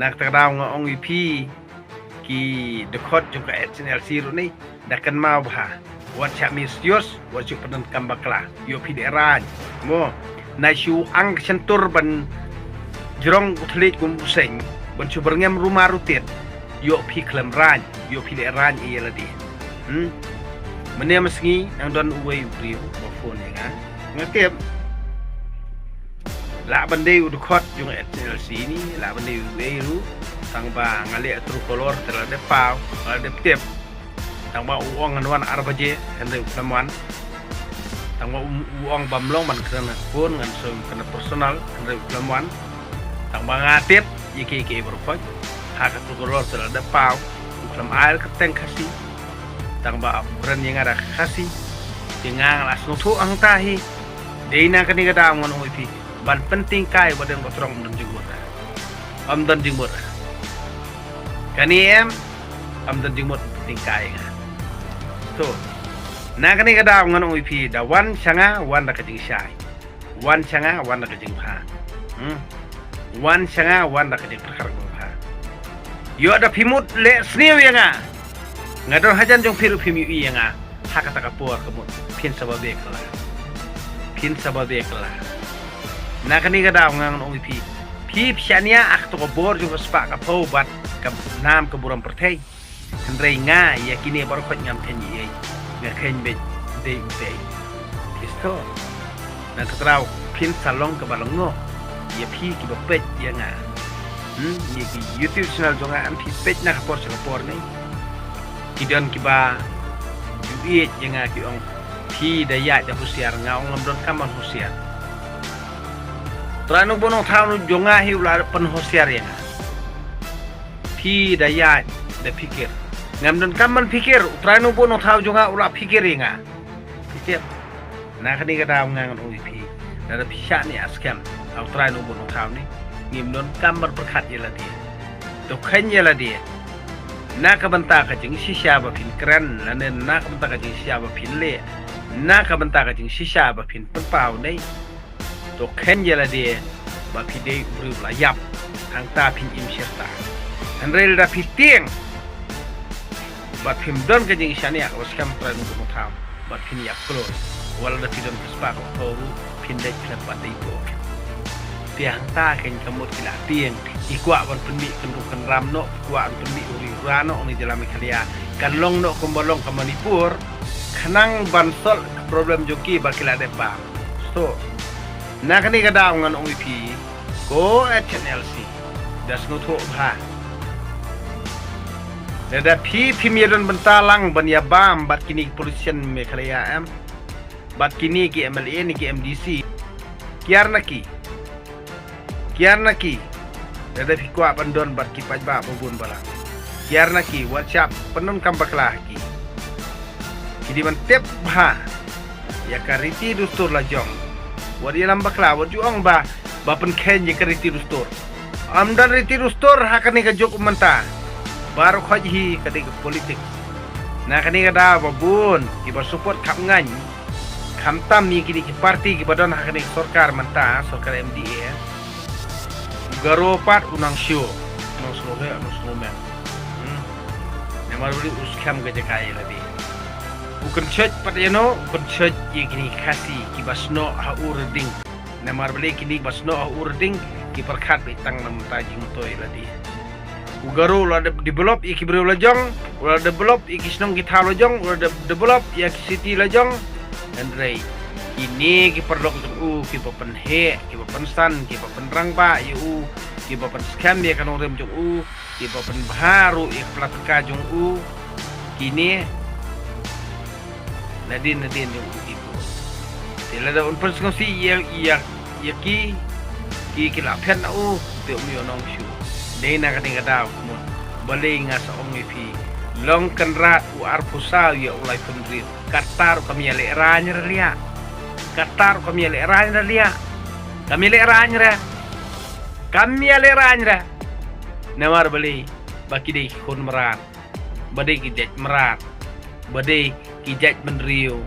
nak terdaw nga ong ipi ki dekot juga channel siru ni dakan mau bah wat cha misius wat chu penan kambakla yo pi de ran mo na shu ang sentur ban jrong utlit kum buseng ban chu berngem rumah rutit yo pi klem ran yo pi de ran i ladi mene mesngi ang don uwe brio phone ya ngatep la bande udukot yung SLC ni la bande uwe tang ba ngale tru kolor terade pau terade tip tang ba uang ngan arbaje kande uklaman tang ba uang bamlong man kana pun ngan som kana personal kande uklaman tang ba ngatip yiki berpoj hak tru kolor terade pau uklam air keteng kasih tang ba brand yang ada kasih dengan langsung tu ang tahi deina kani kada ngon oipi ban penting kai badan botrong dan jenggot dan jenggot kani dan jenggot penting kai tu na kani kada ngon oipi da wan sanga wan da kajing syai wan sanga wan da kajing pha wan sanga wan da kajing perkara pha yo ada pimut le sniu yang ngadon hajan jong piru pimi yang hakata kapur kemut pin sababe kala na kani kada ngang ong pi psiania ak to bor ju spa ka po bat ka nam ka buram perthai kendrei nga ya kini baru khot ngam then yi nga khen be de kisto na katrau pin salong ka balongo ya pi ki bapet ya nga ye ki YouTube channel jonga am pi pet na ka por ni kidon ki ba yu ya nga ki ong pi daya da husiar nga ong don kaman husiar Tranu bono thau jonga hi ular pen hosiar ya. Pi daya de pikir. Ngam don kaman pikir tranu bono thau jonga ular pikir ya. Pikir. Na kani kada ngang oi pi. Ada pisah ni askam. Au tranu bono thau ni. Ngim don kamar berkat ya dia. To khen ya dia. Na ka banta ka jing shisha ba pin kran lanen na ka banta ka jing shisha ba pin le. Na ka banta ka jing shisha ba pin pau nei. To khen jela dia ba pide uri la yap ang ta pin im sherta an rel da piteng ba pim don ka jing shania was kam tra nu mo tham ba pin yak close wala da pidon spa ko toru pin de kla ba dei bo tiang ta ken kamut kila tieng ikwa ban pemi kan ram no kwa pemi uri rano ni dalam khalia kan long no kombolong ka manipur khanang bansol problem joki ba kila de ba so na kani kada ngan ong ipi ko HNLC das nutu bha da pi miedon bentalang ban ya bam bat kini polisian Meghalaya bat kini ki MLA ni ki MDC kiar naki da pi kwa bandon bat ki pajba bubun bala kiar naki WhatsApp penun kambaklah ki kidi ban tep bha ya kariti dustur lajong wadi lambak lah, wadi orang ba pen ken je keriti rustor. Amdan riti rustor hakani ka jok menta. Baru khaji kadi politik. Na kani kada babun kiba support kap ngan. Kamtam ni kini ki parti ki badan hakani sarkar menta, sarkar MDA. Garopat unang show. Nang slogan. Namar beli uskam gaje kai lagi. Bukan church patayano, bukan church yang kini kasih kibasno haurding. Namar beli kini basno haurding kiperkat bitang nam tajing toy ladi. Ugaro la develop iki bro lajong, la develop iki snong kita lajong, la develop ya city lajong. Andrei ini kiperlok kipapen he, kipapen san, kipapen rangpa yu, kipapen scam ya kan orang jong kipapen baharu ik platka jong kini nadin yung ibu. Sila daw unpun si ki kilapian na ti umiyo nong shu. Day na kating kadaw mo. Bali nga sa ongipi. Long kanrat u arpusaw ya ulay pendrit. Katar kami ale eranya ria. Katar kami ale eranya ria. Kami ale eranya. Namar bali baki day kun merat. Badai kijaj merat. Badai kijaj menrio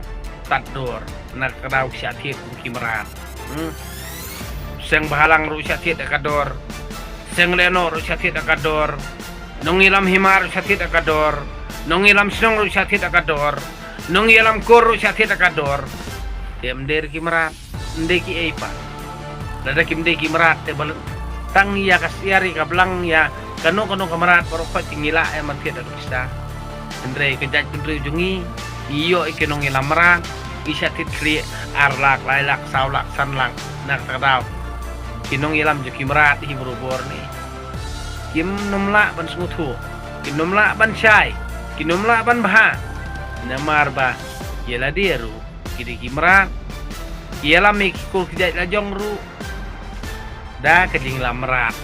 tador nak kadau syatiet ki merat. Seng bahalang ru syatiet kador sengleno ru syatit akador nongilam himar syatit akador nongilam sinong ru syatit akador nongilam kor ru syatit akador tem der kimrat ndeki eipa lada kim deki merat te bal tang ya kasiari kablang ya kano kamarat paro pa tingila e matia da kista andre kejat kendri jungi iyo ikenong ilam merat isyatit kri arlak lailak saulak sanlang nak tadaw kinong ilam juki merat hi berubor ni kim nomla ban smutu kim nomla ban syai kim nomla ban bah namar ba yela deru kidi kimrat yela mikul kejat lajong ru da kejing lam merat